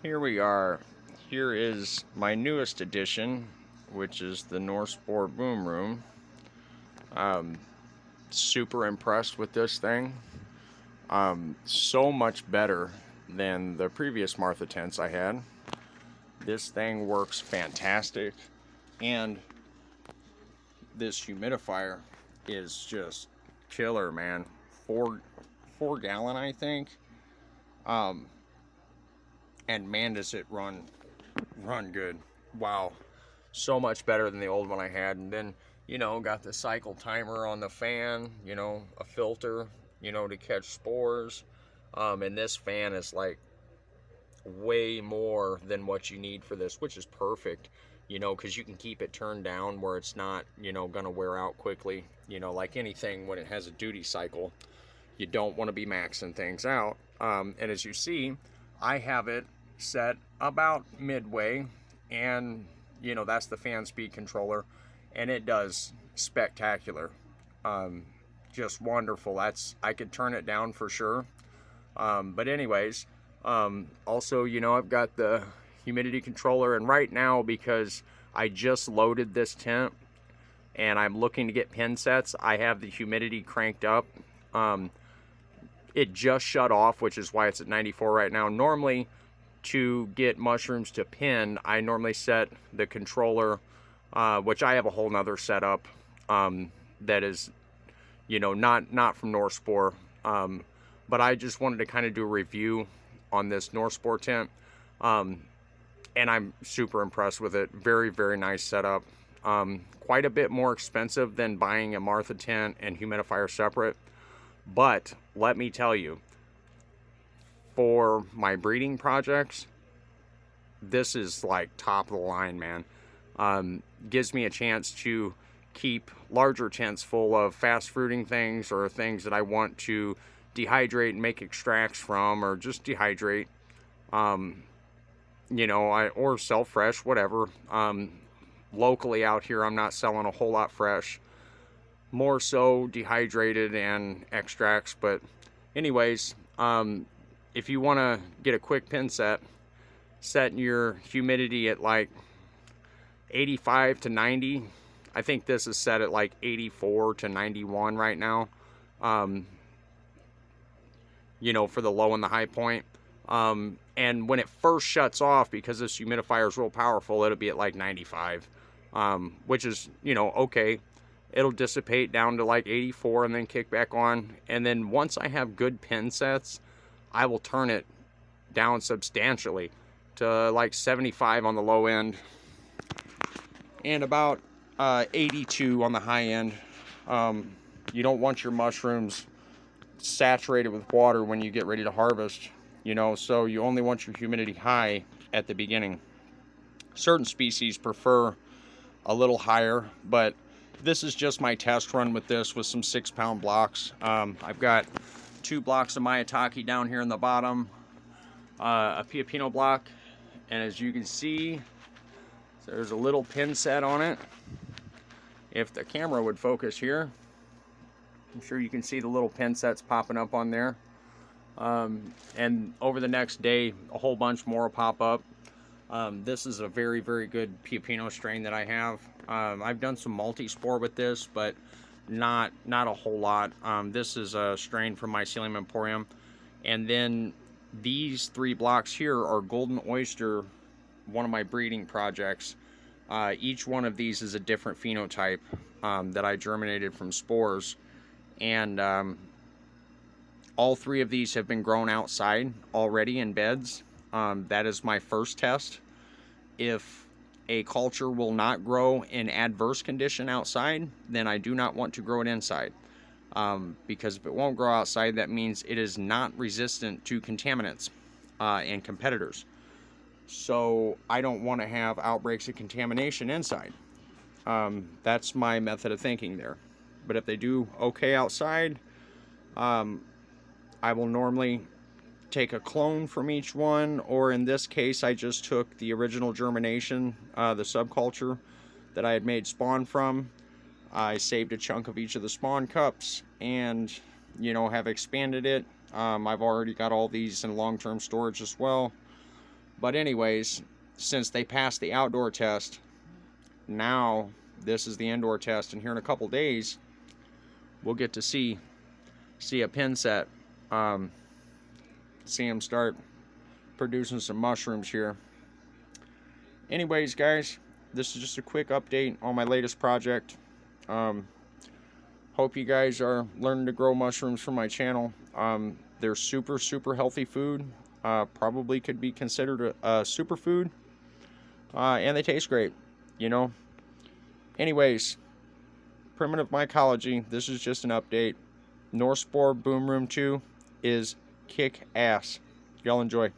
Here we are. Here is my newest addition, which is the spore boom room. Um, Super impressed with this thing. So much better than the previous Martha tents I had. This thing works fantastic, and this humidifier is just killer, man. Four gallon, I think. Um, and man, does it run good. Wow, so much better than the old one I had. And then, got the cycle timer on the fan, a filter, to catch spores. And this fan is like way more than what you need for this, which is perfect, because you can keep it turned down where it's not, gonna wear out quickly. Like anything, when it has a duty cycle, you don't want to be maxing things out. And as you see, I have it set about midway, and that's the fan speed controller, and it does spectacular. Um, just wonderful. I could turn it down for sure. But anyways, also, I've got the humidity controller, and right now, because I just loaded this tent and I'm looking to get pin sets, I have the humidity cranked up. It just shut off, which is why it's at 94 right now. Normally, to get mushrooms to pin, I normally set the controller, which I have a whole nother setup that is, not from spore. But I just wanted to kind of do a review on this spore tent, and I'm super impressed with it. Very, very nice setup. Quite a bit more expensive than buying a Martha tent and humidifier separate. But let me tell you, for my breeding projects, this is like top of the line, man. Gives me a chance to keep larger tents full of fast fruiting things, or things that I want to dehydrate and make extracts from, or just dehydrate, or sell fresh, whatever. Locally out here, I'm not selling a whole lot fresh, more so dehydrated and extracts. But anyways, if you want to get a quick pin set your humidity at like 85 to 90. I think this is set at like 84 to 91 right now, for the low and the high point. And when it first shuts off, because this humidifier is real powerful, it'll be at like 95, which is, okay. It'll dissipate down to like 84 and then kick back on. And then once I have good pin sets, I will turn it down substantially to like 75 on the low end and about 82 on the high end. You don't want your mushrooms saturated with water when you get ready to harvest, so you only want your humidity high at the beginning. Certain species prefer a little higher, but this is just my test run with this, with some 6-pound blocks. I've got 2 blocks of Maitake down here in the bottom, a Pioppino block, and as you can see, there's a little pin set on it. If the camera would focus here, I'm sure you can see the little pin sets popping up on there. And over the next day, a whole bunch more will pop up. This is a very, very good Pioppino strain that I have. I've done some multi-spore with this, but not a whole lot. This is a strain from Mycelium Emporium. And then these 3 blocks here are Golden Oyster, one of my breeding projects. Each one of these is a different phenotype that I germinated from spores. And all 3 of these have been grown outside already in beds. That is my first test. If a culture will not grow in adverse condition outside, then I do not want to grow it inside. Because if it won't grow outside, that means it is not resistant to contaminants and competitors. So I don't want to have outbreaks of contamination inside. That's my method of thinking there. But if they do okay outside, I will normally take a clone from each one, or in this case, I just took the original germination, the subculture that I had made spawn from. I saved a chunk of each of the spawn cups and, have expanded it. I've already got all these in long-term storage as well. But anyways, since they passed the outdoor test, now this is the indoor test, and here in a couple days we'll get to see a pin set, see them start producing some mushrooms here. Anyways, guys, this is just a quick update on my latest project. Hope you guys are learning to grow mushrooms from my channel. They're super healthy food. Probably could be considered a superfood, and they taste great, you know. Anyways, primitive mycology, this is just an update. North Spore Boom Room 2 is kick ass. Y'all enjoy.